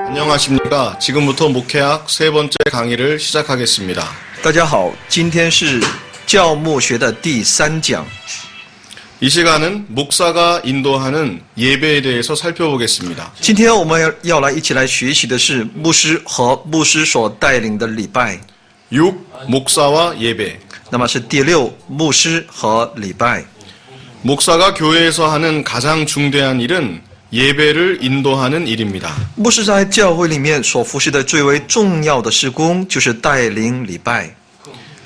안녕하십니까. 지금부터 목회학 세 번째 강의를 시작하겠습니다. 大家好，今天是教牧学的第3讲。 이 시간은 목사가 인도하는 예배에 대해서 살펴보겠습니다. 今天我们要来一起来学习的是牧师和牧师所带领的礼拜。 6. 목사와 예배. 那么是第6，牧师和礼拜。 목사가 교회에서 하는 가장 중대한 일은 예배를 인도하는 일입니다. 牧师在教会里面所服侍的最为重要的事工就是带领礼拜。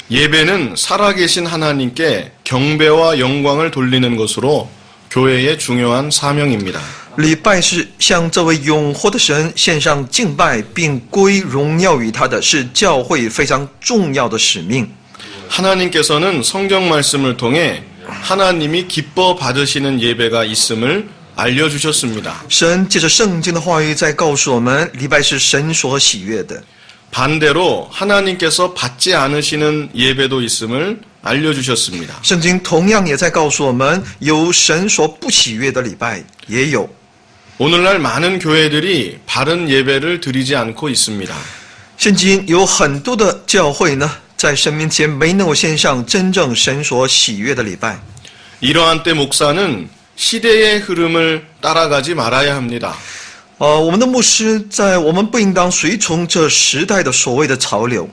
예배는 살아계신 하나님께 경배와 영광을 돌리는 것으로 교회의 중요한 사명입니다. 礼拜是向这位永活的神献上敬拜，并归荣耀于他的，是教会非常重要的使命。 하나님께서는 성경 말씀을 통해 하나님이 기뻐 받으시는 예배가 있음을 알려주셨습니다. 神借着圣经的话语在告诉我们，礼拜是神所喜悦的。 반대로 하나님께서 받지 않으시는 예배도 있음을 알려주셨습니다. 圣经同样也在告诉我们，有神所不喜悦的礼拜，也有。 오늘날 많은 교회들이 바른 예배를 드리지 않고 있습니다. 现今有很多的教会呢，在神面前没能够献上真正神所喜悦的礼拜。 이러한 때 목사는 시대의 흐름을 따라가지 말아야 합니다. 我们的牧师我们不应当随从这时代的所谓的潮流。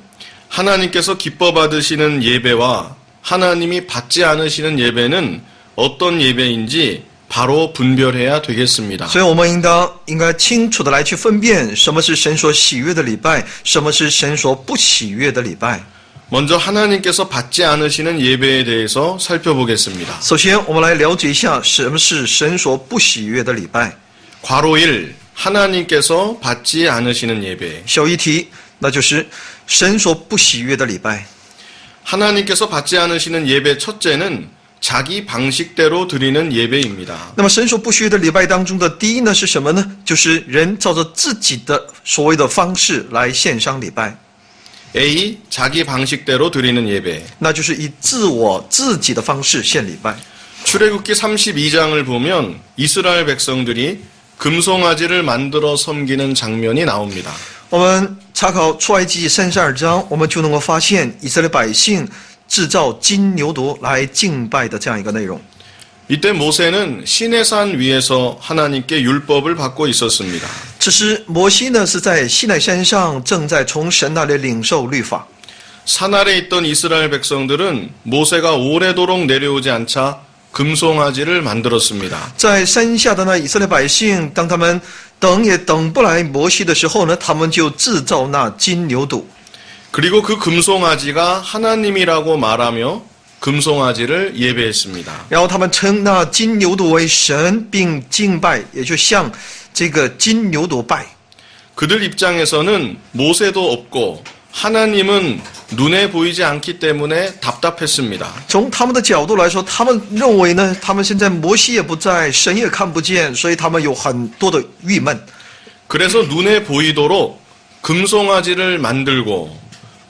하나님께서 기뻐 받으시는 예배와 하나님이 받지 않으시는 예배는 어떤 예배인지 바로 분별해야 되겠습니다. 所以我们应该清楚的来去分辨什么是神所喜悦的礼拜，什么是神所不喜悦的礼拜。 먼저 하나님께서 받지 않으시는 예배에 대해서 살펴보겠습니다. 首先，我们来了解一下什么是神所不喜悦的礼拜。 괄호 1. 하나님께서 받지 않으시는 예배. 小一题，那就是神所不喜悦的礼拜。 하나님께서 받지 않으시는 예배 첫째는 자기 방식대로 드리는 예배입니다. 那么神所不喜悦的礼拜当中的第一呢是什么呢？就是人照着自己的所谓的方式来献上礼拜。 A. 자기 방식대로 드리는 예배. 那就是以自己的方式献礼拜。 출애굽기 32장을 보면 이스라엘 백성들이 금송아지를 만들어 섬기는 장면이 나옵니다. 我们查考出埃及记32章，我们就能够发现以色列百姓制造金牛犊来敬拜的这样一个内容。 이때 모세는 시내산 위에서 하나님께 율법을 받고 있었습니다. 此时摩西呢是在西奈山上正在从神那里领受律法。 산 아래 있던 이스라엘 백성들은 모세가 오래도록 내려오지 않자 금송아지를 만들었습니다. 在山下的那以色列百姓，当他们等也等不来摩西的时候呢，他们就制造那金牛犊。 그리고 그 금송아지가 하나님이라고 말하며 금송아지를 예배했습니다. 然后他们称那金牛犊为神，并敬拜，也就向这个金牛犊拜。 그들 입장에서는 모세도 없고 하나님은 눈에 보이지 않기 때문에 답답했습니다. 从他们的角度来说，他们认为呢，他们现在摩西也不在，神也看不见，所以他们有很多的郁闷。 그래서 눈에 보이도록 금송아지를 만들고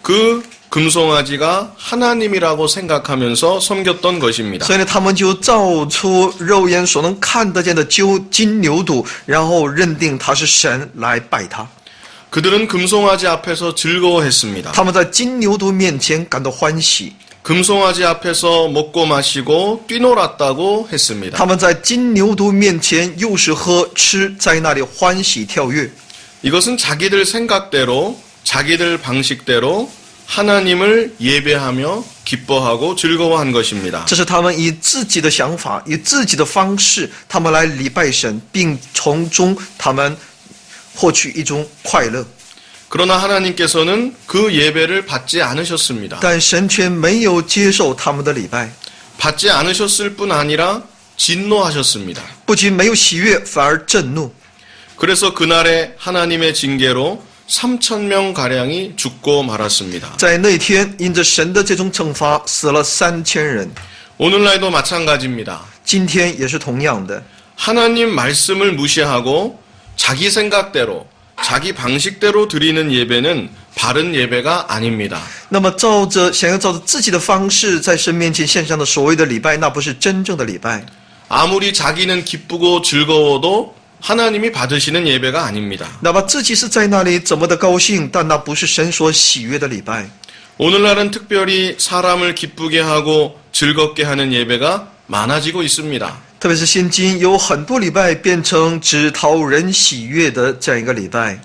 그 금송아지가 하나님이라고 생각하면서 섬겼던 것입니다. 所以呢，他们就造出肉眼所能看得见的金牛犊，然后认定他是神来拜他。 그들은 금송아지 앞에서 즐거워했습니다. 他们在金牛犊面前感到欢喜， 금송아지 앞에서 먹고 마시고 뛰놀았다고 했습니다. 他们在金牛犊面前又是喝吃，在那里欢喜跳跃。 이것은 자기들 생각대로 자기들 방식대로 하나님을 예배하며 기뻐하고 즐거워한 것입니다. 这是他们以自己的想法，以自己的方式，他们来礼拜神，并从中他们获取一种快乐。 그러나 하나님께서는 그 예배를 받지 않으셨습니다. 但神却没有接受他们的礼拜， 받지 않으셨을 뿐 아니라 진노하셨습니다. 不仅没有喜悦，反而震怒。 그래서 그날에 하나님의 징계로 3,000명 가량이 죽고 말았습니다. 在那天，因着神的这种惩罚，死了3000人。 오늘날도 마찬가지입니다. 今天也是同样的， 하나님 말씀을 무시하고 자기 생각대로 자기 방식대로 드리는 예배는 바른 예배가 아닙니다. 那么想要照着自己的方式在神面前献上的所谓的礼拜，那不是真正的礼拜。 아무리 자기는 기쁘고 즐거워도 하나님이 받으시는 예배가 아닙니다. 哪怕自己是在那里怎么的高兴，但那不是神所喜悦的礼拜。 오늘날은 특별히 사람을 기쁘게 하고 즐겁게 하는 예배가 많아지고 있습니다. 特别是现今有很多礼拜变成只讨人喜悦的这样一个礼拜。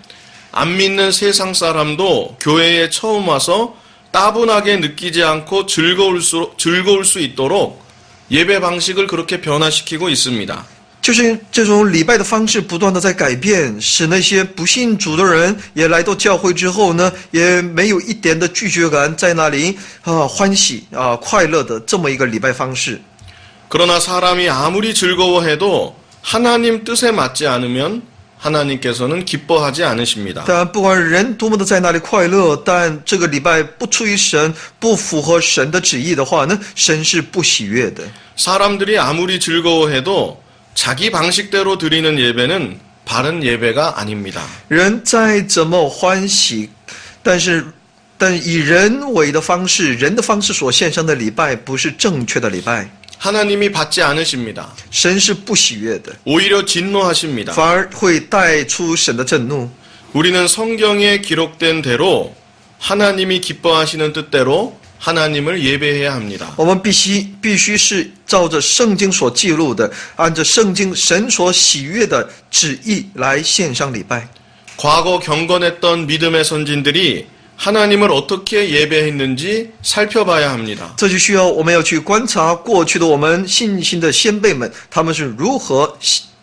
안 믿는 세상 사람도 교회에 처음 와서 따분하게 느끼지 않고 즐거울 수 있도록 예배 방식을 그렇게 변화시키고 있습니다. 就是这种礼拜的方式不断的在改变，使那些不信主的人也来到教会之后呢，也没有一点的拒绝感，在那里欢喜快乐的这么一个礼拜方式。 그러나 사람이 아무리 즐거워해도 하나님 뜻에 맞지 않으면 하나님께서는 기뻐하지 않으십니다. 但不管人多么的在那里快乐，但这个礼拜不出于神，不符合神的旨意的话呢，神是不喜悦的。 사람들이 아무리 즐거워해도 자기 방식대로 드리는 예배는 바른 예배가 아닙니다. 人再怎么欢喜，但以人为的方式，人的方式所献上的礼拜不是正确的礼拜， 하나님이 받지 않으십니다. 神是不喜悦的， 오히려 진노하십니다. 反而会带出神的震怒。 우리는 성경에 기록된 대로 하나님이 기뻐하시는 뜻대로 하나님을 예배해야 합니다. 我们必须是照着圣经所记录的，按着圣经神所喜悦的旨意来献上礼拜。 과거 경건했던 믿음의 선진들이 하나님을 어떻게 예배했는지 살펴봐야 합니다. 这就需要我们要去观察过去的我们信心的先辈们，他们是如何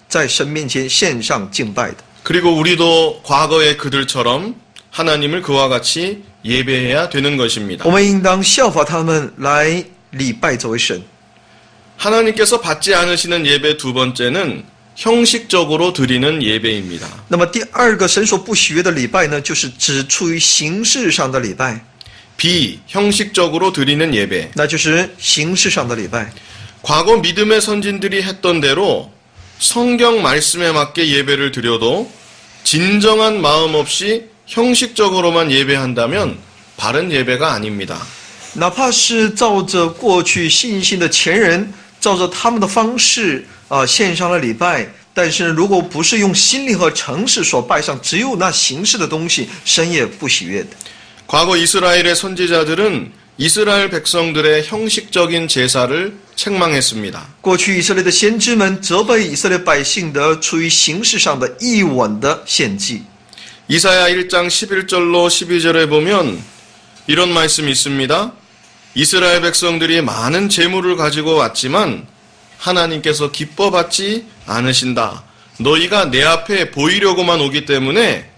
在神面前献上敬拜的。 그리고 우리도 과거의 그들처럼 하나님을 그와 같이 예배해야 되는 것입니다. 我们应当效法他们来礼拜这位神。 하나님께서 받지 않으시는 예배 두 번째는 형식적으로 드리는 예배입니다. 那么第二个神所不喜悦的礼拜呢，就是只出于形式上的礼拜， 비형식적으로 드리는 예배. 那就是形式上的礼拜。 과거 믿음의 선진들이 했던 대로 성경 말씀에 맞게 예배를 드려도 진정한 마음 없이 형식적으로만 예배한다면 바른 예배가 아닙니다. 哪怕是照着过去信心的前人，照着他们的方式献上了礼拜，但是如果不是用心灵和诚实所拜上，只有那形式的东西，神也不喜悦的。 과거 이스라엘의 선지자들은 이스라엘 백성들의 형식적인 제사를 책망했습니다. 过去以色列的先知们责备以色列百姓的出于形式上的一吻的献祭。 이사야 1장 11절로 12절에 보면 이런 말씀이 있습니다. 이스라엘 백성들이 많은 재물을 가지고 왔지만 하나님께서 기뻐받지 않으신다. 너희가 내 앞에 보이려고만 오기 때문에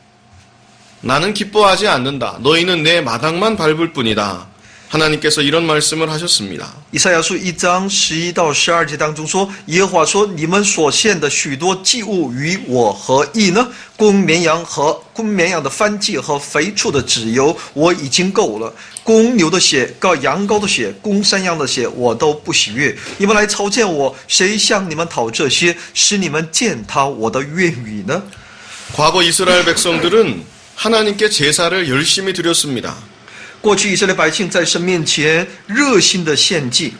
나는 기뻐하지 않는다. 너희는 내 마당만 밟을 뿐이다. 하나님께서 이런 말씀을 하셨습니다. 以赛亚书1章11到12节当中说，耶和华说：“你们所献的许多祭物与我何异呢？公绵羊的燔祭和肥畜的脂油，我已经够了。公牛的血、羊羔的血、公山羊的血，我都不喜悦。你们来朝见我，谁向你们讨这些，使你们践踏我的愿语呢？” 과거 이스라엘 백성들은 하나님께 제사를 열심히 드렸습니다. 过去以色列百姓在神面前热心的献祭，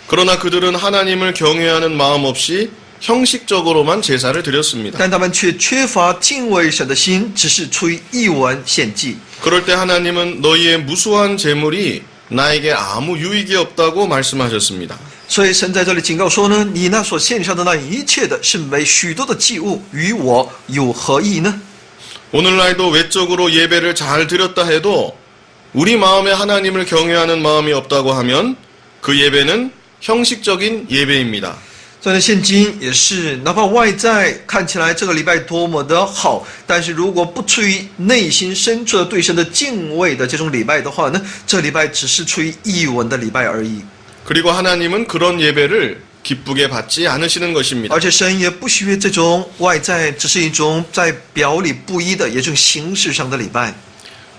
그러나 그들은 하나님을 경외하는 마음 없이 형식적으로만 제사를 드렸습니다. 但他们却缺乏敬畏神的心，只是出于一文献祭。 그럴 때 하나님은 너희의 무수한 재물이 나에게 아무 유익이 없다고 말씀하셨습니다. 所以神在这里警告说呢，你那所献上的那一切的是许多的祭物，与我有何异呢？ 오늘날도 외적으로 예배를 잘 드렸다 해도 우리 마음에 하나님을 경외하는 마음이 없다고 하면 그 예배는 형식적인 예배입니다. 所以呢，现今也是，哪怕外在看起来这个礼拜多么的好，但是如果不出于内心深处的对神的敬畏的这种礼拜的话呢，这礼拜只是出于一文的礼拜而已。 그리고 하나님은 그런 예배를 기쁘게 받지 않으시는 것입니다. 而且神也不喜悦这种外在只是一种在表里不一的，也就是形式上的礼拜。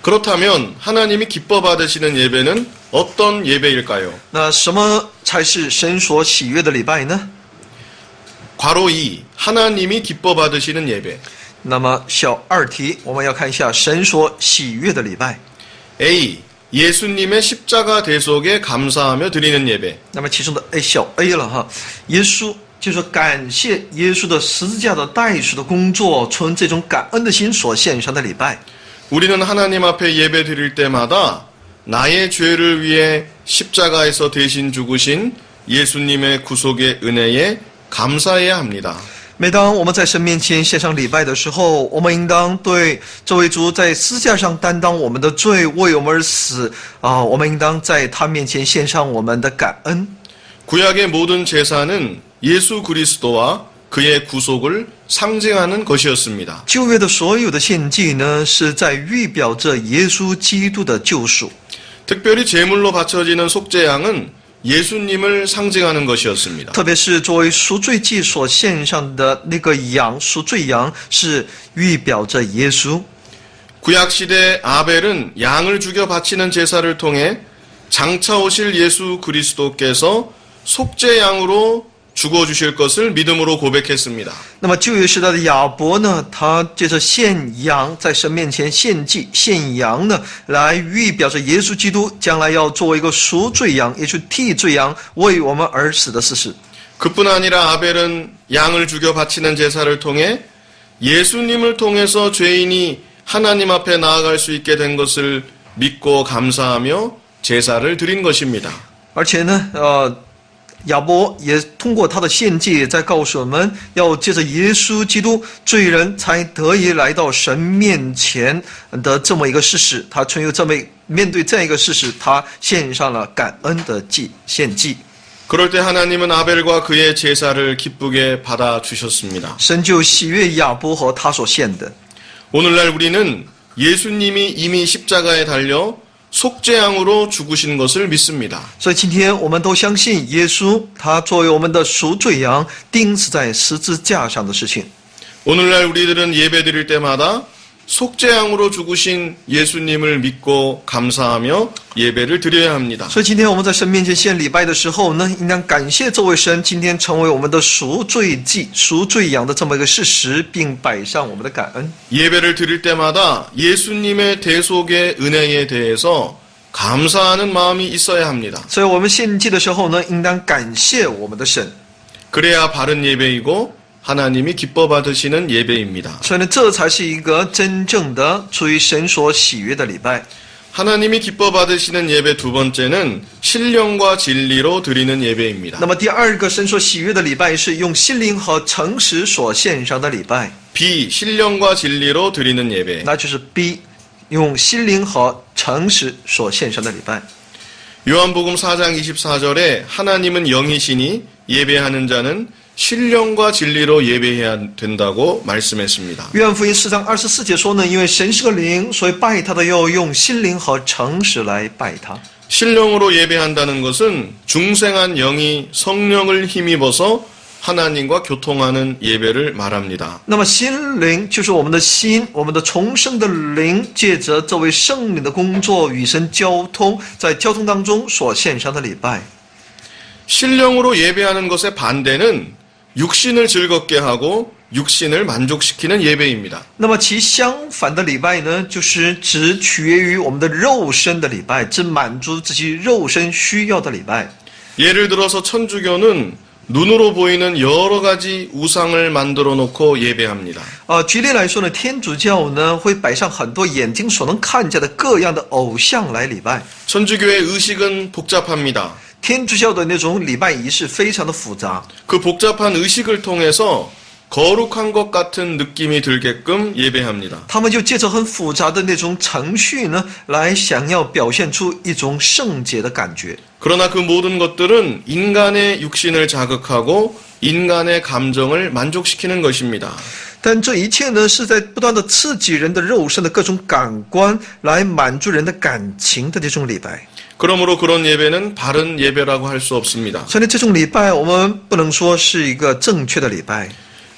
그렇다면 하나님이 기뻐 받으시는 예배는 어떤 예배일까요? 那什么才是神所喜悦的礼拜呢？ 괄호 2. 하나님이 기뻐 받으시는 예배. 那么小二题，我们要看一下神所喜悦的礼拜。A. 예수님의 십자가 대속에 감사하며 드리는 예배. 那么其中的 A 小 A 了哈，耶稣就是说感谢耶稣的十字架的代赎的工作，存这种感恩的心所献上的礼拜。 우리는 하나님 앞에 예배 드릴 때마다 나의 죄를 위해 십자가에서 대신 죽으신 예수님의 구속의 은혜에 감사해야 합니다. 每当我们在神面前献上礼拜的时候，我们应当对这位主在十字架上担当我们的罪，为我们而死我们应当在他面前献上我们的感恩。 구약의 모든 제사는 예수 그리스도와 그의 구속을 상징하는 것이었습니다. 旧约的所有的献祭呢，是在预表着耶稣基督的救赎。 특별히 제물로 바쳐지는 속죄양은 예수님을 상징하는 것이었습니다. 特别是作为赎罪祭所献上的那个羊，赎罪羊是预表着耶稣。 구약시대 아벨은 양을 죽여 바치는 제사를 통해 장차 오실 예수 그리스도께서 속죄양으로 죽어주실 것을 믿음으로 고백했습니다. 那么旧约时代的亚伯呢，他借着献羊，在神面前献祭献羊呢，来预表着耶稣基督将来要作为一个赎罪羊，也就是替罪羊，为我们而死的事实。 그뿐 아니라 아벨은 양을 죽여 바치는 제사를 통해 예수님을 통해서 죄인이 하나님 앞에 나아갈 수 있게 된 것을 믿고 감사하며 제사를 드린 것입니다. 而且呢，亚伯也通过他的献祭，在告诉我们要借着耶稣基督，罪人才得以来到神面前的这么一个事实。他存有这么面对这样一个事实，他献上了感恩的献祭。 그럴 때 하나님은 아벨과 그의 제사를 기쁘게 받아 주셨습니다. 神就喜悦亚伯和他所献的。 오늘날 우리는 예수님이 이미 십자가에 달려 속죄양으로 죽으신 것을 믿습니다. 所以今天我们都相信耶稣，他作为我们的赎罪羊，钉死在十字架上的事情。 오늘날 우리들은 예배 드릴 때마다 속죄양으로 죽으신 예수님을 믿고 감사하며 예배를 드려야 합니다. 所以今天我们在神面前献礼拜的时候呢，应当感谢这位神今天成为我们的赎罪祭、赎罪羊的这么一个事实，并摆上我们的感恩。 예배를 드릴 때마다 예수님의 대속의 은혜에 대해서 감사하는 마음이 있어야 합니다. 所以我们献祭的时候呢，应当感谢我们的神。 그래야 바른 예배이고 하나님이 기뻐 받으시는 예배입니다. 所以呢，这才是一个真正的出于神所喜悦的礼拜。 하나님이 기뻐 받으시는 예배 두 번째는 신령과 진리로 드리는 예배입니다. 那么第二个神所喜悦的礼拜是用心灵和诚实所献上的礼拜， B. 신령과 진리로 드리는 예배. 那就是 B， 用心灵和诚实所献上的礼拜。 요한복음 4장 24절에 하나님은 영이시니 예배하는 자는 신령과 진리로 예배해야 된다고 말씀했습니다. 约翰福音4章24节说呢，因为神是个灵，所以拜他的要用心灵和诚实来拜他。 신령으로 예배한다는 것은 중생한 영이 성령을 힘입어서 하나님과 교통하는 예배를 말합니다. 那么心灵就是我们的心，我们的重生的灵，借着这位圣灵的工作与神交通，在交通当中所献上的礼拜。 신령으로 예배하는 것의 반대는 육신을 즐겁게 하고 육신을 만족시키는 예배입니다. 那么其相反的礼拜呢，就是只取决于我们的肉身的礼拜，只满足自己肉身需要的礼拜。 예를 들어서 천주교는 눈으로 보이는 여러 가지 우상을 만들어 놓고 예배합니다. 举例来说呢，天主教呢会摆上很多眼睛所能看见的各样的偶像来礼拜。 천주교의 의식은 복잡합니다. 天主教的那种礼拜仪式非常的复杂， 그 복잡한 의식을 통해서 거룩한 것 같은 느낌이 들게끔 예배합니다. 他们就借着很复杂的那种程序呢，来想要表现出一种圣洁的感觉。 그러나 그 모든 것들은 인간의 육신을 자극하고 인간의 감정을 만족시키는 것입니다. 但这一切呢，是在不断的刺激人的肉身的各种感官，来满足人的感情的这种礼拜。 그러므로 그런 예배는 바른 예배라고 할 수 없습니다. 所以呢，这种礼拜我们不能说是一个正确的礼拜。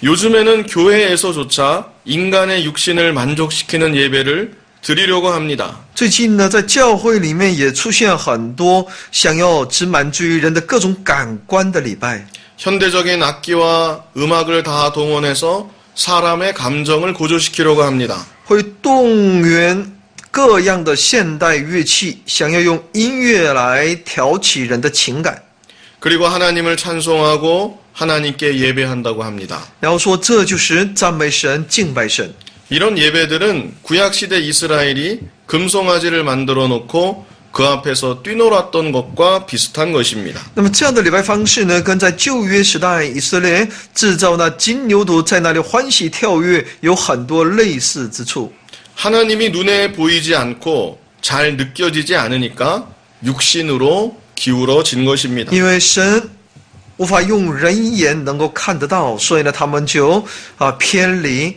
요즘에는 교회에서조차 인간의 육신을 만족시키는 예배를 드리려고 합니다. 最近呢，在教会里面也出现很多想要只满足于人的各种感官的礼拜。 현대적인 악기와 음악을 다 동원해서 사람의 감정을 고조시키려고 합니다. 会动员各样的现代乐器，想要用音乐来挑起人的情感， 그리고 하나님을 찬송하고 하나님께 예배한다고 합니다. 然后说这就是赞美神、敬拜神。 이런 예배들은 구약시대 이스라엘이 금송아지를 만들어 놓고 그 앞에서 뛰놀았던 것과 비슷한 것입니다. 那么这样的礼拜方式呢，跟在旧约时代以色列制造那金牛犊在那里欢喜跳跃有很多类似之处。 하나님이 눈에 보이지 않고 잘 느껴지지 않으니까 육신으로 기울어진 것입니다. 因为神无法用人眼能够看得到，所以呢，他们就偏离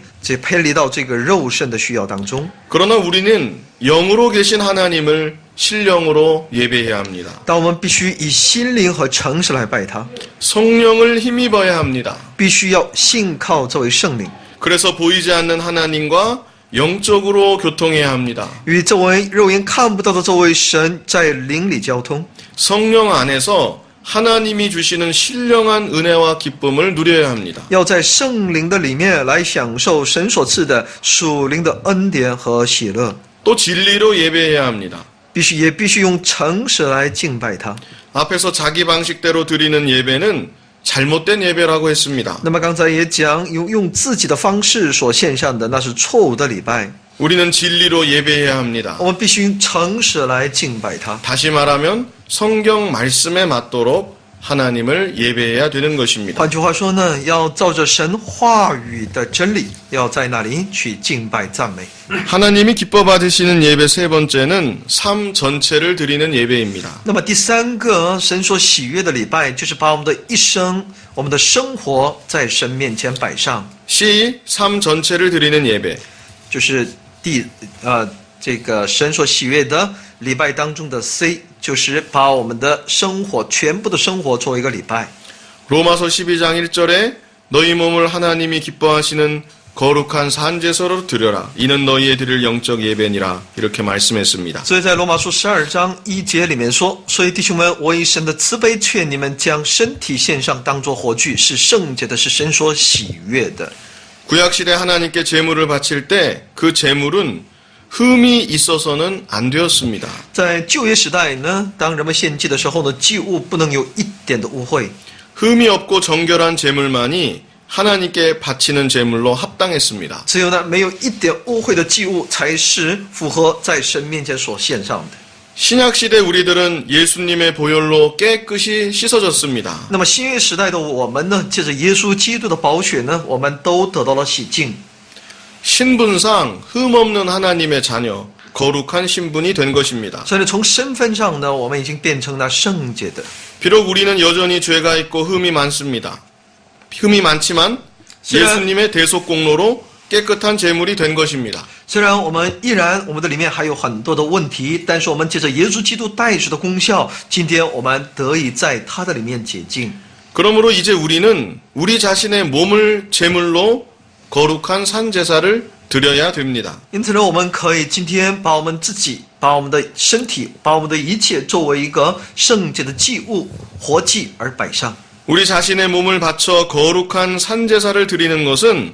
到这个肉身的需要当中。 그러나 우리는 영으로 계신 하나님을 신령으로 예배해야 합니다. 但我们必须以心灵和诚实来拜他， 성령을 힘입어야 합니다. 必须要信靠这位圣灵， 그래서 보이지 않는 하나님과 영적으로 교통해야 합니다. 与这位肉眼看不到的这位神在灵里交通。 성령 안에서 하나님이 주시는 신령한 은혜와 기쁨을 누려야 합니다. 要在圣灵的里面来享受神所赐的属灵的恩典和喜乐， 또 진리로 예배해야 합니다. 也必须用诚实来敬拜他。 앞에서 자기 방식대로 드리는 예배는 잘못된 예배라고 했습니다. 那么刚才也讲，用自己的方式所献上的那是错误的礼拜， 우리는 진리로 예배해야 합니다. 我们必须用诚实来敬拜他。 다시 말하면 성경 말씀에 맞도록 하나님을 예배해야 되는 것입니다. 换句话说呢，要照着神话语的真理，要在那里去敬拜赞美。 하나님이 기뻐 받으시는 예배 세 번째는 삶 전체를 드리는 예배입니다. 那么第三个神所喜悦的礼拜，就是把我们的一生、我们的生活在神面前摆上， C. 삶 전체를 드리는 예배. 就是这个神所喜悦的礼拜当中的 C， 就是把我们的生活全部的生活作为一个礼拜。 로마서 12장 1절에 너희 몸을 하나님이 기뻐하시는 거룩한 산제사로 드려라. 이는 너희의 드릴 영적 예배니라. 이렇게 말씀했습니다. 所以在罗马书12章1节里面说，所以弟兄们，我以神的慈悲劝你们，将身体献上，当作活祭，是圣洁的，是神所喜悦的。 구약시대 하나님께 제물을 바칠 때 그 제물은 흠이 있어서는 안 되었습니다. 在旧约时代呢，当人们献祭的时候呢，祭物不能有一点的污秽， 흠이 없고 정결한 제물만이 하나님께 바치는 제물로 합당했습니다. 只有那没有一点污秽的祭物，才是符合在神面前所献上的。 신약시대 우리들은 예수님의 보혈로 깨끗이 씻어졌습니다. 那么新约时代的我们呢，借着耶稣基督的宝血呢，我们都得到了洗净。 신분상 흠없는 하나님의 자녀, 거룩한 신분이 된 것입니다. 所以呢，从身份上呢，我们已经变成了圣洁的。 비록 우리는 여전히 죄가 있고 흠이 많습니다. 흠이 많지만 예수님의 대속 공로로 깨끗한 제물이 된 것입니다. 虽然我们的里面还有很多的问题，但是我们借着耶稣基督代赎的功效，今天我们得以在他的里面洁净。 그러므로 이제 우리는 우리 자신의 몸을 제물로 거룩한 산제사를 드려야 됩니다. 因此呢，我们可以今天把我们自己、把我们的身体、把我们的一切作为一个圣洁的祭物、活祭而摆上。 우리 자신의 몸을 바쳐 거룩한 산제사를 드리는 것은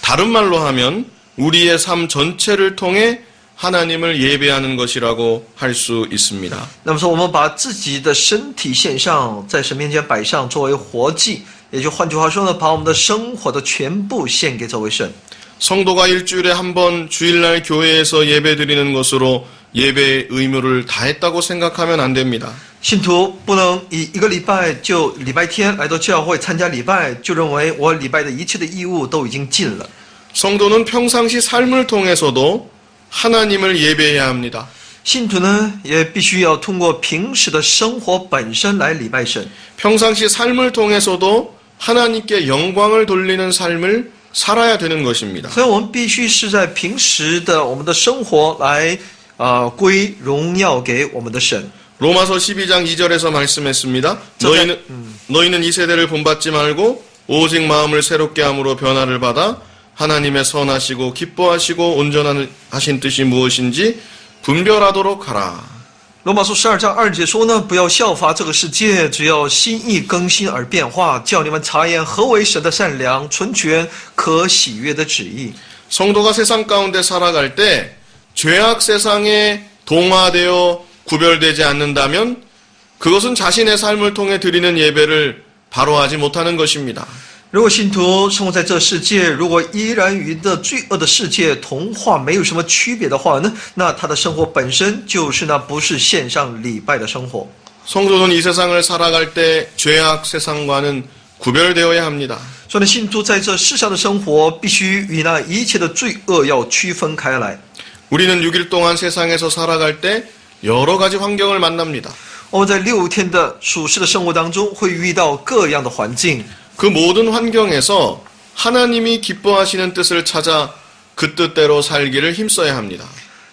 다른 말로 하면 우리의 삶 전체를 통해 하나님을 예배하는 것이라고 할 수 있습니다. 那么说，我们把自己的身体献上，在神面前摆上，作为活祭，也就换句话说呢，把我们的生活的全部献给这位神。 성도가 일주일에 한 번 주일날 교회에서 예배 드리는 것으로 예배의 의무를 다했다고 생각하면 안 됩니다. 信徒不能以一个礼拜就礼拜天来到教会参加礼拜，就认为我礼拜的一切的义务都已经尽了。 성도는 평상시 삶을 통해서도 하나님을 예배해야 합니다. 信徒呢，也必须要通过平时的生活本身来礼拜神。 평상시 삶을 통해서도 하나님께 영광을 돌리는 삶을 살아야 되는 것입니다. 所以我们必须是在平时的我们的生活来归荣耀给我们的神。 로마서 12장 2절에서 말씀했습니다. 너희는 이 세대를 본받지 말고 오직 마음을 새롭게 함으로 변화를 받아 하나님의 선하시고 기뻐하시고 온전하신 뜻이 무엇인지 분별하도록 하라. 罗马书12章2节说呢，不要效法这个世界，只要心意更新而变化，叫你们察验何为神的善良、纯全、可喜悦的旨意。 성도가 세상 가운데 살아갈 때 죄악 세상에 동화되어 구별되지 않는다면 그것은 자신의 삶을 통해 드리는 예배를 바로 하지 못하는 것입니다. 如果信徒生活在这世界，如果依然与这罪恶的世界同化，没有什么区别的话呢，那他的生活本身就是那不是献上礼拜的生活。 성도는 이 세상을 살아갈 때 죄악 세상과는 구별되어야 합니다. 所以呢，信徒在这世上的生活，必须与那一切的罪恶要区分开来。 우리는 6일 동안 세상에서 살아갈 때 여러 가지 환경을 만납니다. 我们在6天的属世的生活当中，会遇到各样的环境。 그 모든 환경에서 하나님이 기뻐하시는 뜻을 찾아 그 뜻대로 살기를 힘써야 합니다.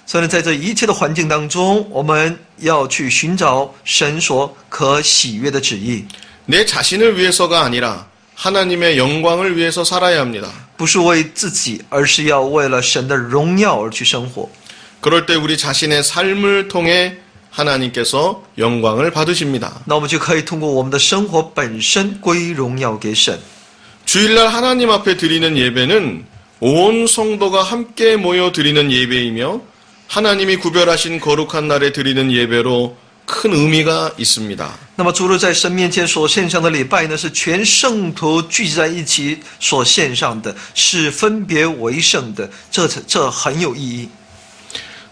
所以呢，在这一切的环境当中，我们要去寻找神所可喜悦的旨意， 내 자신을 위해서가 아니라 하나님의 영광을 위해서 살아야 합니다. 不是为自己，而是要为了神的荣耀而去生活。 그럴 때 우리 자신의 삶을 통해 하나님께서 영광을 받으십니다. 那我们就可以通过我们的生活本身归荣耀给神。 주일날 하나님 앞에 드리는 예배는 온 성도가 함께 모여 드리는 예배이며 하나님이 구별하신 거룩한 날에 드리는 예배로 큰 의미가 있습니다. 那么，主日在神面前所献上的礼拜呢，是全圣徒聚集在一起所献上的，是分别为圣的，这很有意义。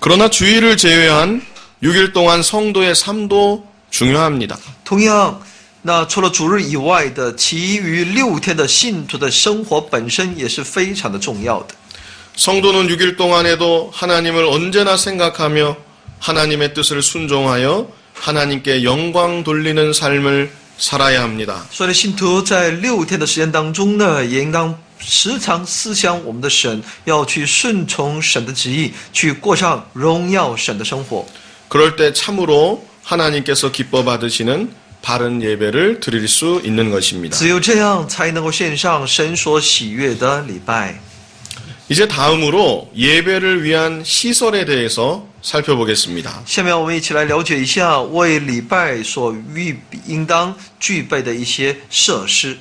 그러나 주일을 제외한 6일 동안 성도의 삶도 중요합니다. 同样，那除了主日以外的其余6天的信徒的生活本身也是非常的重要的。 성도는 6일 동안에도 하나님을 언제나 생각하며 하나님의 뜻을 순종하여 하나님께 영광 돌리는 삶을 살아야 합니다. 所以，信徒在6天的时间当中呢，也应当时常思想我们的神，要去顺从神的旨意，去过上荣耀神的生活。 그럴 때 참으로 하나님께서 기뻐 받으시는 바른 예배를 드릴 수 있는 것입니다. 只有这样，才能够献上神所喜悦的礼拜。 이제 다음으로 예배를 위한 시설에 대해서 살펴보겠습니다. 下面我们一起来了解一下为礼拜所应当具备的一些设施。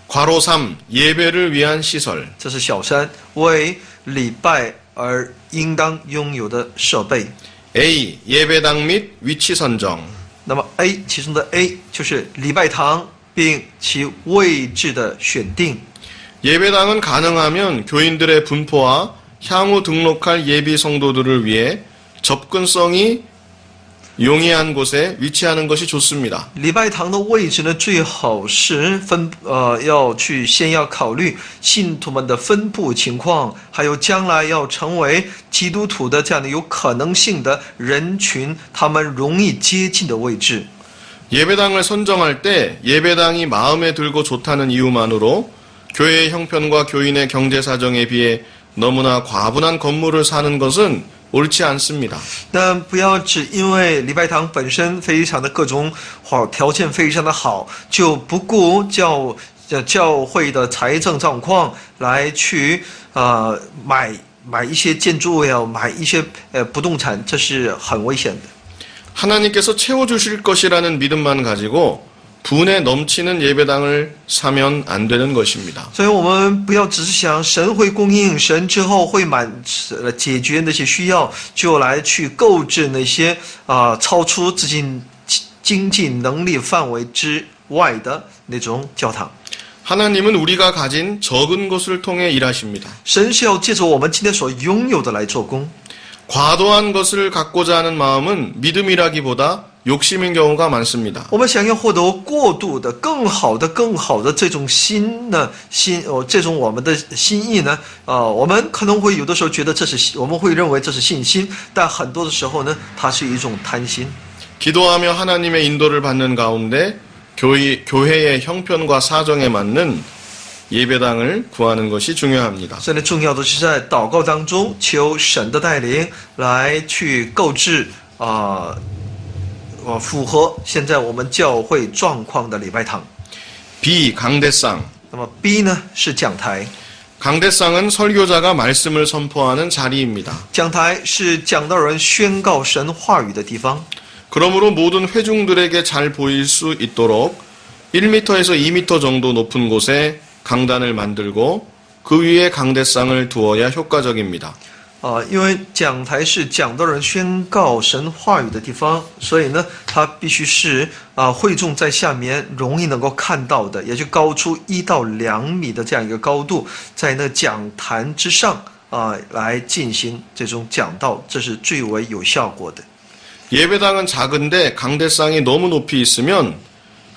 괄호 3 예배를 위한 시설. 这是小三为礼拜而应当拥有的设备。 A 예배당 및 위치 선정. 那么 A 其中的 A 就是礼拜堂并其位置的选定。 예배당은 가능하면 교인들의 분포와 향후 등록할 예비 성도들을 위해 접근성이 용이한 곳에 위치하는 것이 좋습니다. 礼拜堂的位置呢，最好是先要考虑信徒们的分布情况，还有将来要成为基督徒的这样的有可能性的人群，他们容易接近的位置。 예배당을 선정할 때 예배당이 마음에 들고 좋다는 이유만으로 교회의 형편과 교인의 경제 사정에 비해 너무나 과분한 건물을 사는 것은 옳지 않습니다. 但不要只因为礼拜堂本身非常的各种条件非常的好，就不顾教会的财政状况来去买一些建筑物呀，买一些不动产，这是很危险的。 하나님께서 채워주실 것이라는 믿음만 가지고 분에 넘치는 예배당을 사면 안 되는 것입니다. 所以我们不要只是想神会供应，神之后会解决那些需要，就来去购置那些超出自己经济能力范围之外的那种教堂。 하나님은 우리가 가진 적은 것을 통해 일하십니다. 神是要借着我们今天所拥有的来做工。 과도한 것을 갖고자 하는 마음은 믿음이라기보다 욕심인 경우가 많습니다. 我们想要获得过度的、更好的这种这种我们的心意呢，我们可能会有的时候觉得我们会认为这是信心，但很多的时候呢，它是一种贪心。 기도하며 하나님의 인도를 받는 가운데 교회의 형편과 사정에 맞는 예배당을 구하는 것이 중요합니다. 所以呢，重要的是在祷告当中求神的带领，来去购置符合现在我们教会状况的礼拜堂。 B 강대상. 那么 B 呢是讲台， 강대상은 설교자가 말씀을 선포하는 자리입니다. 讲台是讲道人宣告神话语的地方。 그러므로 모든 회중들에게 잘 보일 수 있도록 1m에서 2m 정도 높은 곳에 강단을 만들고 그 위에 강대상을 두어야 효과적입니다. 因为讲台是讲道人宣告神话语的地方，所以呢，它必须是会众在下面容易能够看到的，也就高出1到2米的这样一个高度，在那讲坛之上来进行这种讲道，这是最为有效果的。 예배당은 작은데 강대상이 너무 높이 있으면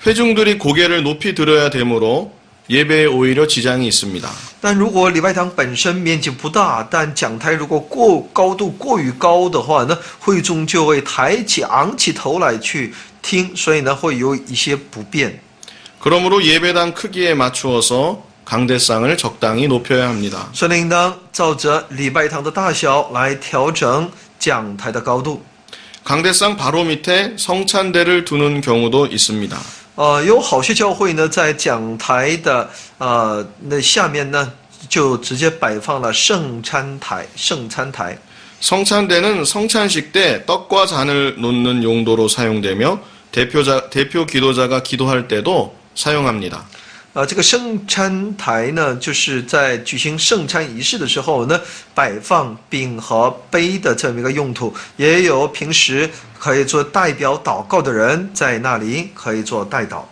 회중들이 고개를 높이 들어야 되므로 예배에 오히려 지장이 있습니다. 但如果礼拜堂本身面积不大，但讲台如果高度过于高的话呢，会众就会昂起头来去听，所以呢会有一些不便。 그러므로 예배당 크기에 맞추어서 강대상을 적당히 높여야 합니다. 所以应当照着礼拜堂的大小来调整讲台的高度。 강대상 바로 밑에 성찬대를 두는 경우도 있습니다. 有好些教会呢，在讲台的那下面呢，就直接摆放了圣餐台。 성찬대는 성찬식 때 떡과 잔을 놓는 용도로 사용되며 대표 기도자가 기도할 때도 사용합니다. 这个圣餐台呢，就是在举行圣餐仪式的时候呢，摆放饼和杯的这么一个用途，也有平时可以做代表祷告的人在那里可以做代祷。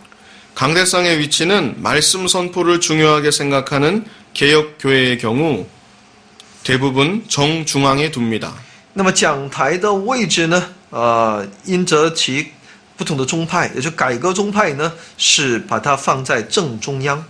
강대상의 위치는 말씀 선포를 중요하게 생각하는 개혁교회의 경우 대부분 정중앙에 둡니다. 那么讲台的位置呢，因着其不同的宗派，也就改革宗派呢，是把它放在正中央。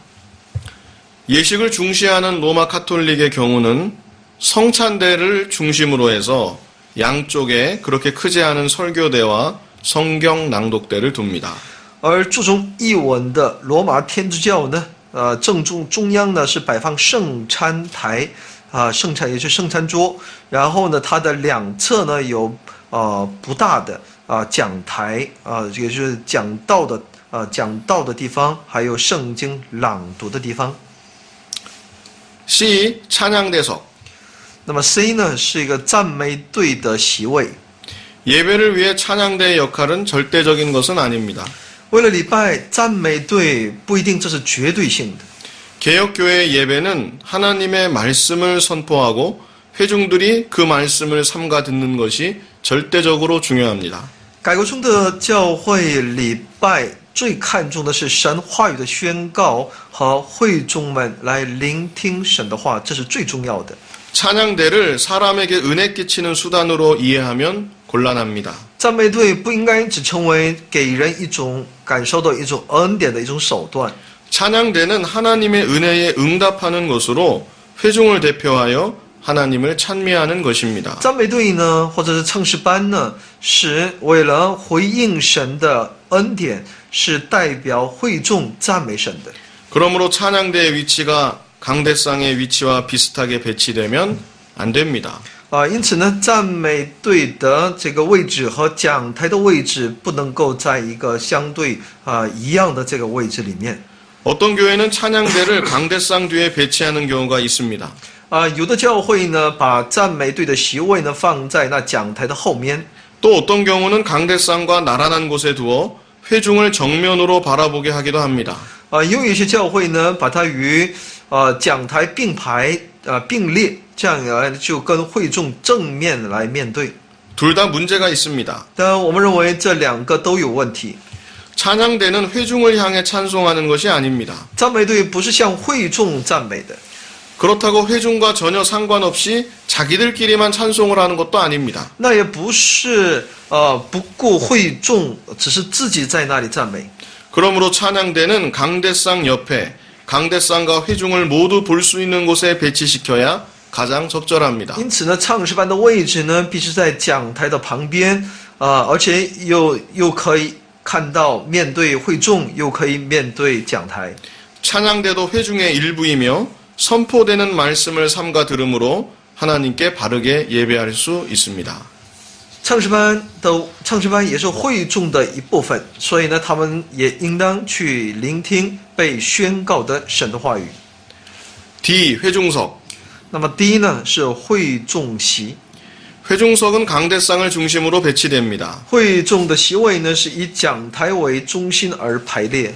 예식을 중시하는 로마 카톨릭의 경우는 성찬대를 중심으로 해서 양쪽에 그렇게 크지 않은 설교대와 성경 낭독대를 둡니다. 而注重译文的罗马天主教呢，正中央呢是摆放圣餐台，圣餐也就是圣餐桌，然后呢，它的两侧呢有不大的讲台也就是讲道的地方，还有圣经朗读的地方。 C. 찬양대석. 那么 C 呢是一个赞美队的席位。 예배를 위해 찬양대의 역할은 절대적인 것은 아닙니다. 为了礼拜，赞美队不一定这是绝对性的。 개혁교회의 예배는 하나님의 말씀을 선포하고 회중들이 그 말씀을 삼가 듣는 것이 절대적으로 중요합니다. 改革中的教会礼拜最看重的是神话语的宣告和会众们来聆听神的话，这是最重要的。 찬양대를 사람에게 은혜 끼치는 수단으로 이해하면 곤란합니다. 赞美队不应该只成为给人一种感受到一种恩典的一种手段。 찬양대는 하나님의 은혜에 응답하는 것으로 회중을 대표하여 하나님을 찬미하는 것입니다. 赞美队呢，或者是唱诗班呢，是为了回应神的恩典，是代表会众赞美神的。 그러므로 찬양대의 위치가 강대상의 위치와 비슷하게 배치되면 안 됩니다. 因此呢，赞美队的这个位置和讲台的位置不能够在一个相对一样的这个位置里面。 어떤 교회는 찬양대를 강대상 뒤에 배치하는 경우가 있습니다. 有的教会呢，把赞美队的席位呢放在那讲台的后面。 또 어떤 경우는 강대상과 나란한 곳에 두어 회중을 정면으로 바라보게 하기도 합니다. 又有一些教会呢，把它与讲台并排并列，这样来就跟会众正面来面对。 둘 다 문제가 있습니다. 但我们认为这两个都有问题。 찬양대는 회중을 향해 찬송하는 것이 아닙니다. 赞美队不是向会众赞美的。 그렇다고 회중과 전혀 상관없이 자기들끼리만 찬송을 하는 것도 아닙니다. 那也不是不顾会众，只是自己在那里赞美。 그러므로 찬양대는 강대상 옆에 강대상과 회중을 모두 볼 수 있는 곳에 배치시켜야 가장 적절합니다. 因此呢，唱诗班的位置呢，必须在讲台的旁边，而且又可以看到面对会众，又可以面对讲台。 찬양대도 회중의 일부이며 선포되는 말씀을 삼가 들음으로 하나님께 바르게 예배할 수 있습니다. 唱诗班也是会众的一部分，所以呢，他们也应当去聆听被宣告的神的话语。 D. 회중석. 那么第一呢是会众席， 회중석은 강대상을 중심으로 배치됩니다. 会众的席位呢是以讲台为中心而排列。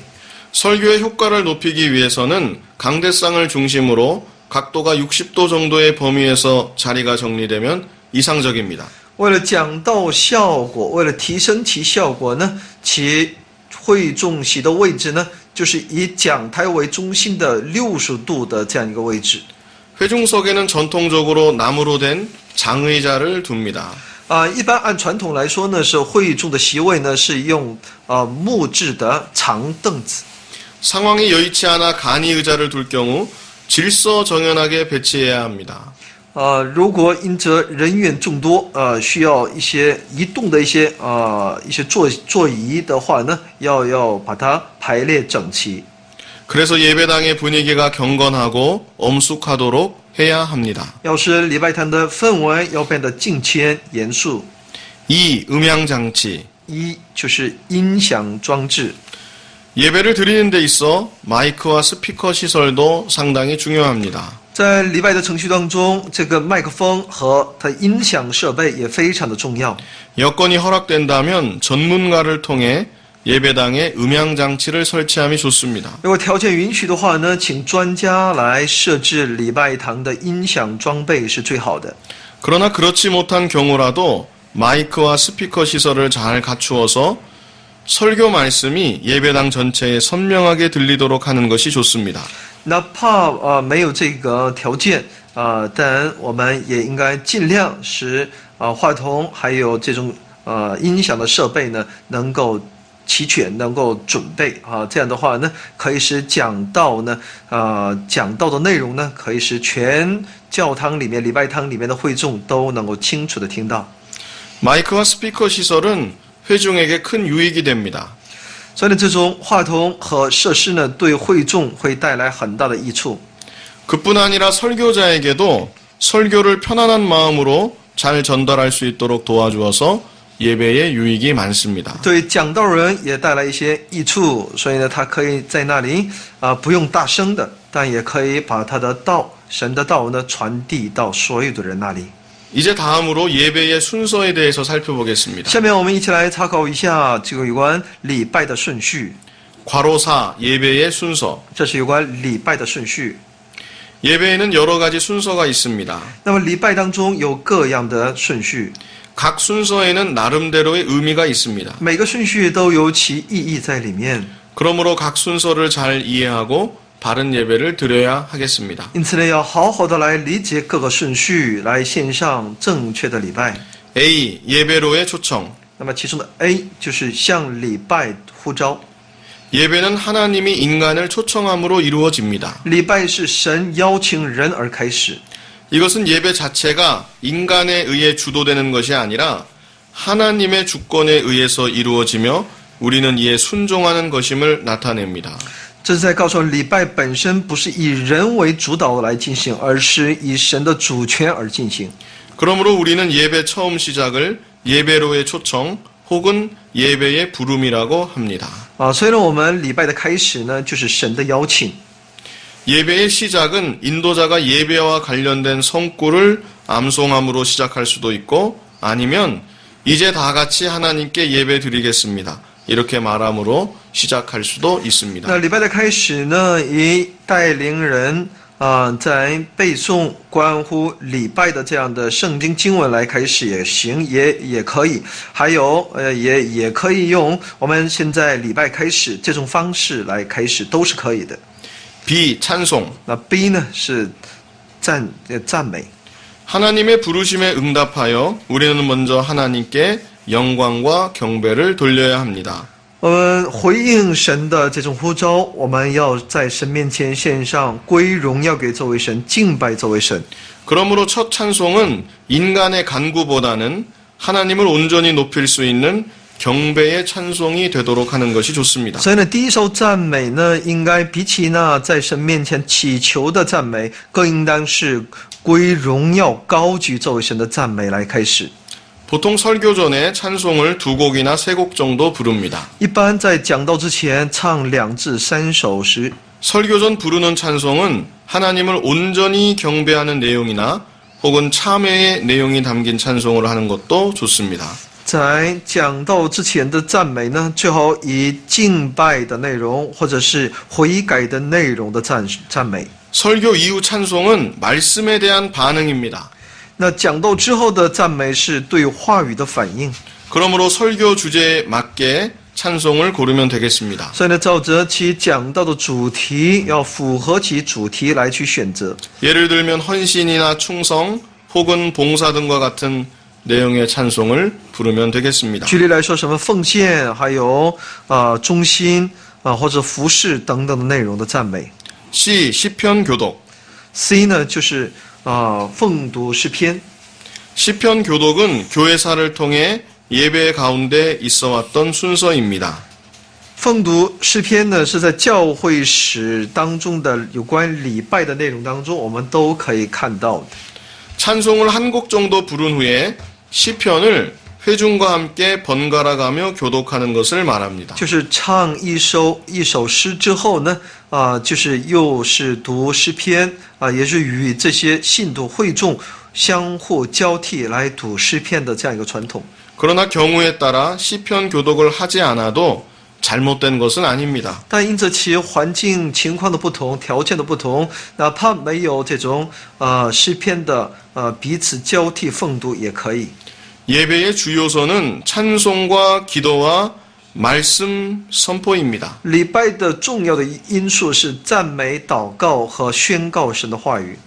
설교의 효과를 높이기 위해서는 강대상을 중심으로 각도가 60도 정도의 범위에서 자리가 정리되면 이상적입니다. 为了讲道效果，为了提升其效果呢，其会众席的位置呢，就是以讲台为中心的60度的这样一个位置。 회중석에는 전통적으로 나무로 된 장의자를 둡니다. 一般按传统来说呢，是会众的席位呢是用木质的长凳子。 상황이 여의치 않아 간이 의자를 둘 경우 질서정연하게 배치해야 합니다. 如果因着人员众多，需要一些移动的一些座椅的话呢，要把它排列整齐。 그래서 예배당의 분위기가 경건하고 엄숙하도록 해야 합니다. 要使礼拜堂的氛围要变得敬谦严肃。 2. 음향장치. 一就是音响装置。 예배를 드리는 데 있어 마이크와 스피커 시설도 상당히 중요합니다. 在礼拜的程序当中，这个麦克风和它音响设备也非常的重要。 여건이 허락된다면 전문가를 통해 예배당에 음향장치를 설치함이 좋습니다. 如果条件允许的话呢，请专家来设置礼拜堂的音响装备是最好的。 그러나 그렇지 못한 경우라도 마이크와 스피커 시설을 잘 갖추어서 설교 말씀이 예배당 전체에 선명하게 들리도록 하는 것이 좋습니다. 哪怕没有这个条件但我们也应该尽量使话筒还有这种音响的设备呢能够齐全，能够准备这样的话呢，可以使讲道的内容呢，可以使全教堂里面、礼拜堂里面的会众都能够清楚的听到。 마이크와 스피커 시설은 회중에게 큰 유익이 됩니다. 所以呢，这种话筒和设施呢，对会众会带来很大的益处。 그뿐 아니라 설교자에게도 설교를 편안한 마음으로 잘 전달할 수 있도록 도와주어서 예배에 유익이 많습니다. 对讲道人也带来一些益处，所以呢，他可以在那里不用大声的，但也可以把他的道、神的道呢传递到所有的人那里。 이제 다음으로 예배의 순서에 대해서 살펴보겠습니다. 下面我们一起来参考一下这个有关礼拜的顺序。 괄호 4 예배의 순서. 这是有关礼拜的顺序。 예배에는 여러 가지 순서가 있습니다. 那么礼拜当中有各样的顺序， 각 순서에는 나름대로의 의미가 있습니다. 每个顺序都有其意义在里面。 그러므로 각 순서를 잘 이해하고 바른 예배를 드려야 하겠습니다. 因此呢，要好好的来理解各个顺序，来献上正确的礼拜。 A. 예배로의 초청. 那么其中的 A 就是向礼拜呼召。 예배는 하나님이 인간을 초청함으로 이루어집니다. 礼拜是神邀请人而开始。 이것은 예배 자체가 인간에 의해 주도되는 것이 아니라 하나님의 주권에 의해서 이루어지며 우리는 이에 순종하는 것임을 나타냅니다. 这是在告诉礼拜本身不是以人为主导来进行，而是以神的主权而进行。 그러므로 우리는 예배 처음 시작을 예배로의 초청 혹은 예배의 부름이라고 합니다. 所以呢，我们礼拜的开始呢，就是神的邀请。 예배의 시작은 인도자가 예배와 관련된 성구를 암송함으로 시작할 수도 있고 아니면 이제 다 같이 하나님께 예배 드리겠습니다. 이렇게 말함으로 시작할 수도 있습니다. 那礼拜的开始呢，以带领人在背诵关乎礼拜的这样的圣经经文来开始也行，也可以。还有也可以用我们现在礼拜开始这种方式来开始，都是可以的。 B. 찬송. 那 B 呢是赞美。 하나님의 부르심에 응답하여 우리는 먼저 하나님께 영광과 경배를 돌려야 합니다. 我们回应神的这种呼召，我们要在神面前献上归荣耀给这位神，敬拜这位神。 그러므로 첫 찬송은 인간의 간구보다는 하나님을 온전히 높일 수 있는 경배의 찬송이 되도록 하는 것이 좋습니다. 所以呢，第一首赞美呢，应该比起那在神面前祈求的赞美，更应当是归荣耀、高举这位神的赞美来开始。 보통 설교 전에 찬송을 2곡이나 3곡 정도 부릅니다. 一般在讲道之前唱2至3首时， 설교 전 부르는 찬송은 하나님을 온전히 경배하는 내용이나 혹은 참회의 내용이 담긴 찬송을 하는 것도 좋습니다. 在讲道之前的赞美呢，最好以敬拜的内容或者是悔改的内容的赞美。 설교 이후 찬송은 말씀에 대한 반응입니다. 那讲道之后的赞美是对话语的反应， 그러므로 설교 주제에 맞게 찬송을 고르면 되겠습니다. 所以呢，照着其讲道的主题，要符合其主题来去选择。 예를 들면 헌신이나 충성 혹은 봉사 등과 같은 내용의 찬송을 부르면 되겠습니다. 举例来说，什么奉献，还有忠心或者服侍等等的内容的赞美。 C. 시편 교독. C 呢，就是奉读诗篇。 시편 교독은 교회사를 통해 예배 가운데 있어왔던 순서입니다. 奉读诗篇呢，是在教会史当中的有关礼拜的内容当中，我们都可以看到的。 찬송을 한 곡 정도 부른 후에 시편을 회중과 함께 번갈아가며 교독하는 것을 말합니다. 就是唱一首诗之后呢，就是又是读诗篇也是与这些信徒会众相互交替来读诗篇的这样一个传统。 그러나 경우에 따라 시편 교독을 하지 않아도 잘못된 것은 아닙니다. 但因着其环境情况的不同、条件的不同，哪怕没有这种诗篇的彼此交替奉读也可以。 예배의 주요소는 찬송과 기도와 말씀 선포입니다. 礼拜的重要的因素是赞美、祷告和宣告神的话语。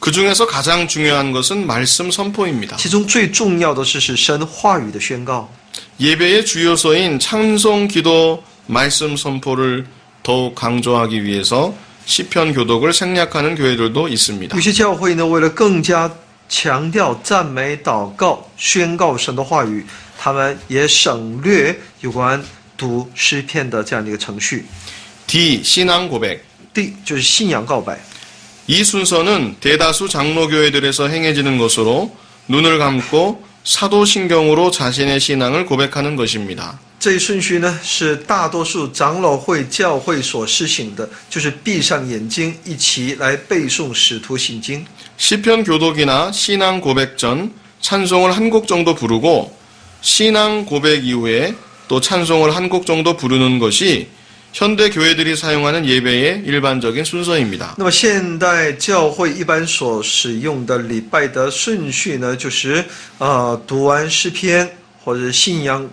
그 중에서 가장 중요한 것은 말씀 선포입니다. 其中最重要的是神话语的宣告。 예배의 주요소인 찬송, 기도, 말씀 선포를 더욱 강조하기 위해서 시편 교독을 생략하는 교회들도 있습니다. 有些教会呢，为了更加强调赞美、祷告、宣告神的话语，他们也省略有关读诗篇的这样的一个程序。 D. 신앙 고백. D 就是信仰告白。 이 순서는 대다수 장로교회들에서 행해지는 것으로 눈을 감고 사도신경으로 자신의 신앙을 고백하는 것입니다. 这一顺序呢，是大多数长老会教会所施行的，就是闭上眼睛，一起来背诵使徒信经。 시편 교독이나 신앙 고백 전 찬송을 한 곡 정도 부르고 신앙 고백 이후에 또 찬송을 한 곡 정도 부르는 것이 현대 교회들이 사용하는 예배의 일반적인 순서입니다. 那么现代教会一般所使用的礼拜的顺序呢，就是读完诗篇或者信仰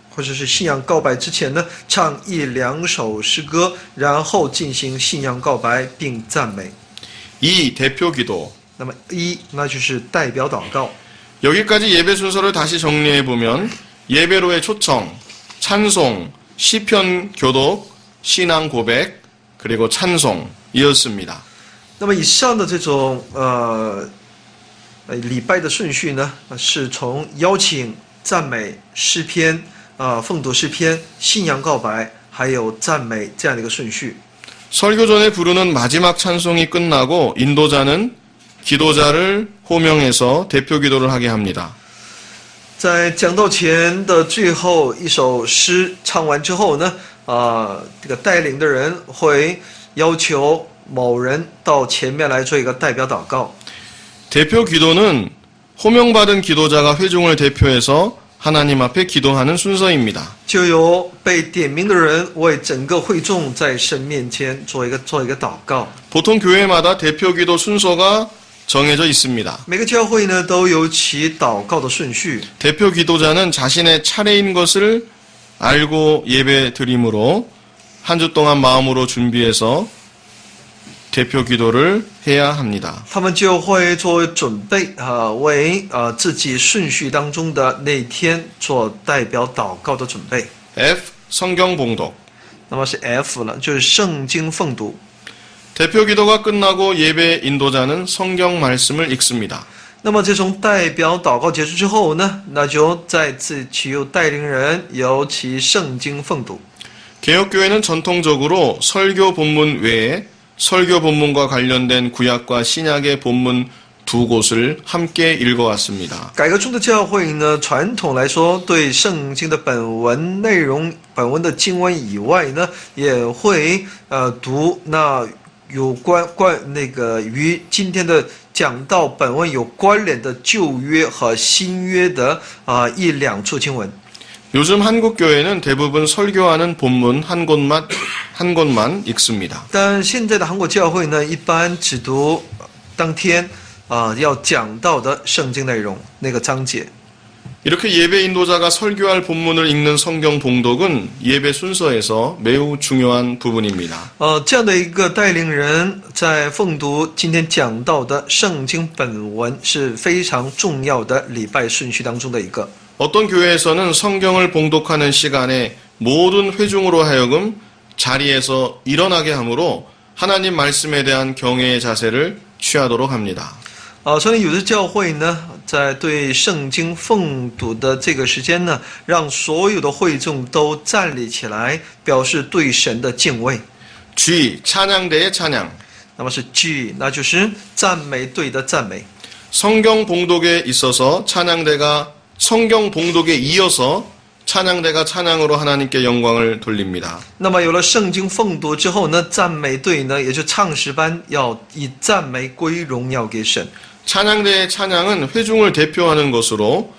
或者是信仰告白之前呢，唱1、2首诗歌，然后进行信仰告白并赞美。 2. 대표 기도. 那么那就是代表祷告。 여기까지 예배 순서를 다시 정리해 보면 예배로의 초청, 찬송, 시편 교독, 신앙 고백, 그리고 찬송이었습니다. 那么以上的这种礼拜的顺序呢，是从邀请、赞美、诗篇奉读诗篇、信仰告白，还有赞美这样的一个顺序。 설교 전에 부르는 마지막 찬송이 끝나고 인도자는 기도자를 호명해서 대표 기도를 하게 합니다. 在讲道前的最后一首诗唱完之后呢，这个带领的人会要求某人到前面来做一个代表祷告。 대표 기도는 호명받은 기도자가 회중을 대표해서 하나님 앞에 기도하는 순서입니다. 就由被点名的人为整个会众在神面前做一个祷告。 보통 교회마다 대표 기도 순서가 정해져 있습니다. 每个教会呢都有其祷告的顺序。 대표 기도자는 자신의 차례인 것을 알고 예배 드림으로 한 주 동안 마음으로 준비해서 대표 기도를 해야 합니다. 他们就会做准备为自己顺序当中的那天做代表祷告的准备。 F. 성경 봉독. 那么是 F 了，就是圣经奉读。 대표 기도가 끝나고 예배 인도자는 성경 말씀을 읽습니다. 那么这种代表祷告结束之后呢，那就再次其由带领人由其圣经奉读。 개혁교회는 전통적으로 설교 본문 외에 설교 본문과 관련된 구약과 신약의 본문 두 곳을 함께 읽어왔습니다. 改革中的教会呢，传统来说，对圣经的本文内容、本文的经文以外呢，也会读那有关那个与今天的讲道本文有关联的旧约和新约的1、2处经文。 요즘 한국 교회는 대부분 설교하는 본문 한 곳만 읽습니다. 但现在的韩国教会呢，一般只读当天要讲到的圣经内容那个章节。 이렇게 예배 인도자가 설교할 본문을 읽는 성경 봉독은 예배 순서에서 매우 중요한 부분입니다. 这样的一个带领人在奉读今天讲到的圣经本文是非常重要的礼拜顺序当中的一个。 어떤 교회에서는 성경을 봉독하는 시간에 모든 회중으로 하여금 자리에서 일어나게 하므로 하나님 말씀에 대한 경외의 자세를 취하도록 합니다. 所以有的教会呢，在对圣经奉读的这个时间呢，让所有的会众都站立起来，表示对神的敬畏。 G 찬양대의 찬양. 那么是 G， 那就是赞美队的赞美。 성경 봉독에 있어서 성경 봉독에 이어서 찬양대가 찬양으로 하나님께 영광을 돌립니다. 那么有了圣经奉读之后呢，赞美队呢，也就唱诗班要以赞美归荣耀给神。 찬양대의 찬양은 회중을 대표하는 것으로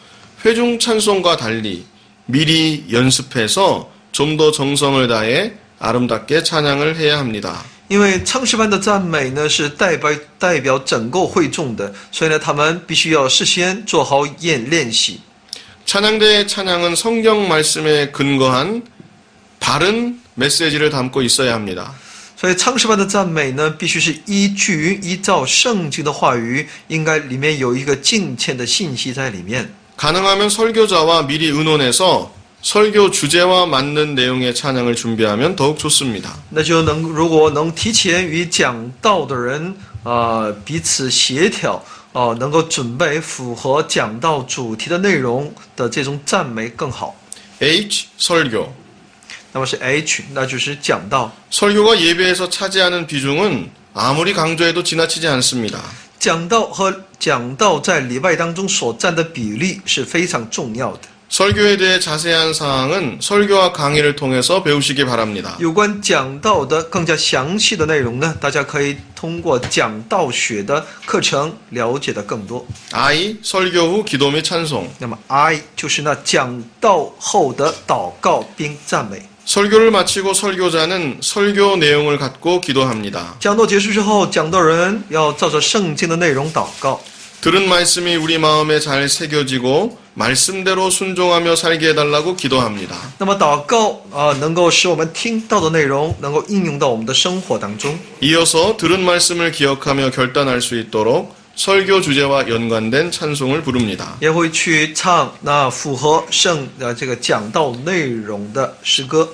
회중 찬송과 달리 미리 연습해서 좀 더 정성을 다해 아름답게 찬양을 해야 합니다. 因为唱诗班的赞美呢是代表整个会众的，所以呢，他们必须要事先做好练习。 찬양대의 찬양은 성경 말씀에 근거한 바른 메시지를 담고 있어야 합니다. 所以唱诗班的赞美呢，必须是依照圣经的话语，应该里面有一个敬虔的信息在里面。 가능하면 설교자와 미리 의논해서 설교 주제와 맞는 내용의 찬양을 준비하면 더욱 좋습니다. 那就如果能提前与讲道的人彼此协调能够准备符合讲道主题的内容的这种赞美更好。 H. 설교. 那么是 H， 那就是讲道。 설교가 예배에서 차지하는 비중은 아무리 강조해도 지나치지 않습니다. 讲道和讲道在礼拜当中所占的比例是非常重要的。 설교에 대해 자세한 사항은 설교와 강의를 통해서 배우시기 바랍니다. 有关讲道的更加详细的内容呢，大家可以通过讲道学的课程了解的更多。 I. 설교 후 기도 및 찬송. 那么 I 就是那讲道后的祷告并赞美。 설교를 마치고 설교자는 설교 내용을 갖고 기도합니다. 讲道结束之后，讲道人要照着圣经的内容祷告。 들은 말씀이 우리 마음에 잘 새겨지고 말씀대로 순종하며 살게 해달라고 기도합니다. 那么祷告能够使我们听到的内容能够应用到我们的生活当中。 이어서 들은 말씀을 기억하며 결단할 수 있도록 설교 주제와 연관된 찬송을 부릅니다. 也会去唱那符合这个讲道内容的诗歌。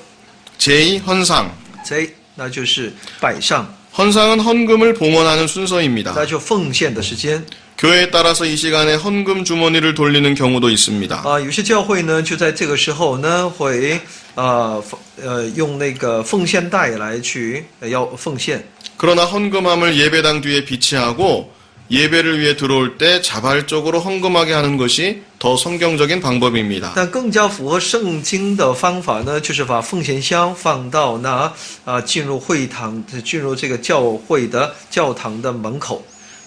제2 헌상. J 那就是摆上， 헌상은 헌금을 봉헌하는 순서입니다. 那就奉献的时间。 교회에 따라서 이 시간에 헌금 주머니를 돌리는 경우도 있습니다. 有些教会呢就在这个时候呢会用那个奉献袋来去要奉献。 그러나 헌금함을 예배당 뒤에 비치하고 예배를 위해 들어올 때 자발적으로 헌금하게 하는 것이 더 성경적인 방법입니다. 但更加符合圣经的方法呢，就是把奉献箱放到那进入会堂、进入这个教会的教堂的门口。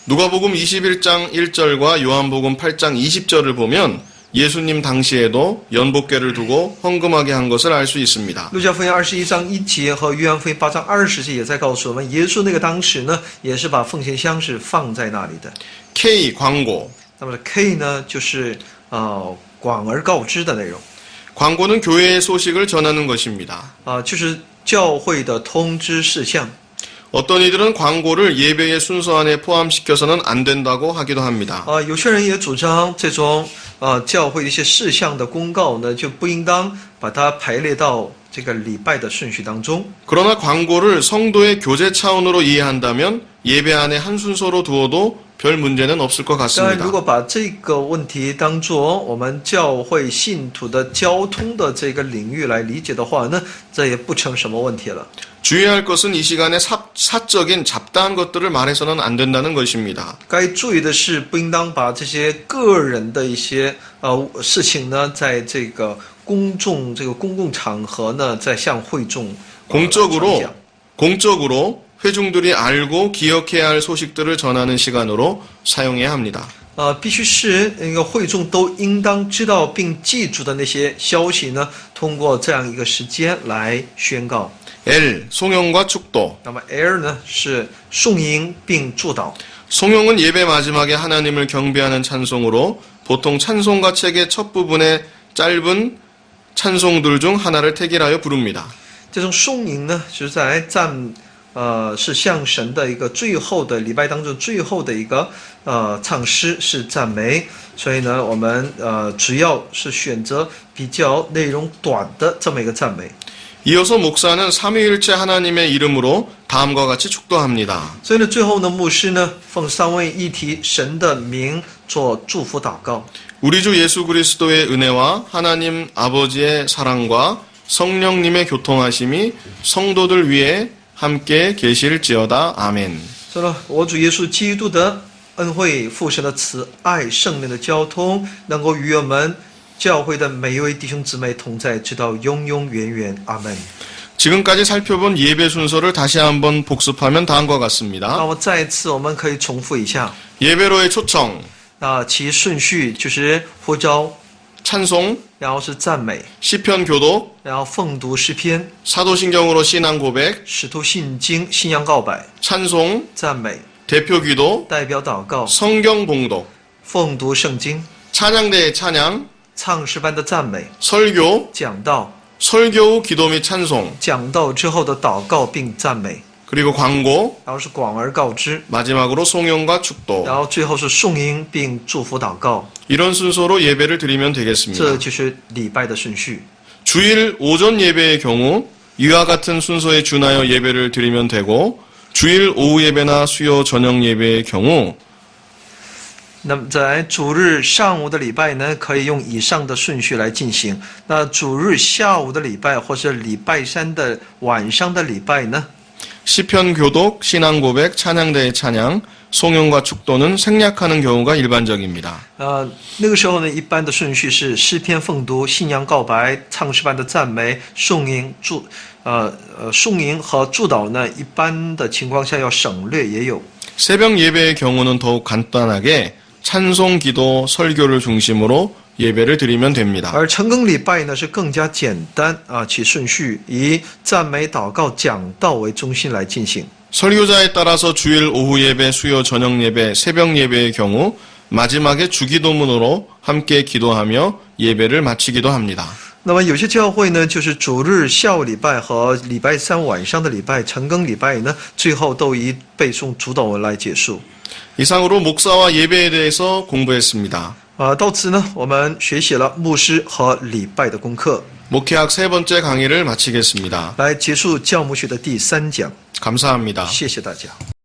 누가복음 21장 1절과 요한복음 8장 20절을 보면 예수님 당시에도 연복궤를 두고 헌금하게 한 것을 알 수 있습니다. 路加福音21章1节和约翰福音8章20节也在告诉我们，耶稣那个当时呢，也是把奉献箱是放在那里的。 K. 광고. 那么 K 呢，就是广而告之的内容。 광고는 교회의 소식을 전하는 것입니다. 就是教会的通知事项。 어떤 이들은 광고를 예배의 순서 안에 포함시켜서는 안 된다고 하기도 합니다. 有些人也主张这种教会的一些事项的公告呢，就不应当把它排列到这个礼拜的顺序当中。 그러나 광고를 성도의 교제 차원으로 이해한다면 예배 안에 한 순서로 두어도 별 문제는 없을 것 当然， 같습니다. 如果把这个问题当作我们教会信徒的交通的这个领域来理解的话呢，这也不成什么问题了。 주의할 것은 이 시간에 사적인 잡다한 것들을 말해서는 안 된다는 것입니다. 该注意的是，不应当把这些个人的一些事情呢，在这个公共场合呢，再向会众 공적으로 회중들이 알고 기억해야 할 소식들을 전하는 시간으로 사용해야 합니다. 必须是那个会众都应当知道并记住的那些消息呢，通过这样一个时间来宣告。 L. 송영과 축도. 那么 L 呢是颂吟并祝祷。 송영은 예배 마지막에 하나님을 경배하는 찬송으로 보통 찬송가 책의 첫 부분에 짧은 찬송들 중 하나를 택일하여 부릅니다. 这种颂吟呢，是在是向神的一个最后的礼拜当中最后的一个唱诗，是赞美。所以呢，我们只要是选择比较内容短的这么一个赞美。 이어서 목사는 삼위일체 하나님의 이름으로 다음과 같이 축도합니다. 所以呢，最后呢，牧师呢奉三位一体神的名做祝福祷告。 우리 주 예수 그리스도의 은혜와 하나님 아버지의 사랑과 성령님의 교통하심이 성도들 위에 함께 계실지어다. 아멘. 所以呢，我主耶稣基督的恩惠、父神的慈爱、圣灵的交通，能够与我们教会的每一位弟兄姊妹同在，直到永永远远。阿门。 지금까지 살펴본 예배 순서를 다시 한번 복습하면 다음과 那 같습니다. 么再一次，我们可以重复一下。 예배로의 초청, 其顺序就是呼召， 찬송, 然后是赞美， 시편 교독, 然后奉读诗篇， 사도신경으로 신앙 고백, 使徒信经、信仰告白， 찬송, 赞美， 대표 기도, 代表祷告， 성경 봉독, 奉读圣经， 찬양대의 찬양, 唱诗般的赞美， 설교, 讲道， 설교 후 기도 및 찬송, 讲道之后的祷告并赞美， 그리고 광고, 然后是广而告之， 마지막으로 송영과 축도. 然后最后是颂吟并祝福祷告， 이런 순서로 예배를 드리면 这 되겠습니다. 就是礼拜的顺序。 주일 오전 예배의 경우 이와 같은 순서에 준하여 예배를 드리면 되고 주일 오후 예배나 수요 저녁 예배의 경우 那么在主日上午的礼拜呢，可以用以上的顺序来进行。那主日下午的礼拜，或是礼拜三的晚上的礼拜呢， 시편 교독, 신앙 고백, 찬양대의 찬양, 송영과 축도는 생략하는 경우가 일반적입니다. 那个时候呢，一般的顺序是诗篇奉读、信仰告白、唱诗般的赞美、颂吟颂吟和祝祷呢，一般的情况下要省略也有。 새벽 예배의 경우는 더욱 간단하게 찬송, 기도, 설교를 중심으로 예배를 드리면 됩니다. 而晨更礼拜呢是更加简单其顺序以赞美、祷告、讲道为中心来进行。 설교자에 따라서 주일 오후 예배, 수요 저녁 예배, 새벽 예배의 경우 마지막에 주기도문으로 함께 기도하며 예배를 마치기도 합니다. 那么有些教会呢，就是主日下午礼拜和礼拜三晚上的礼拜晨更礼拜呢，最后都以背诵主祷文来结束。 이상으로 목사와 예배에 대해서 공부했습니다. 到此呢，我们学习了牧师和礼拜的功课， 목회학 세 번째 강의를 마치겠습니다. 来结束教牧学的第3讲。 감사합니다. 谢谢大家。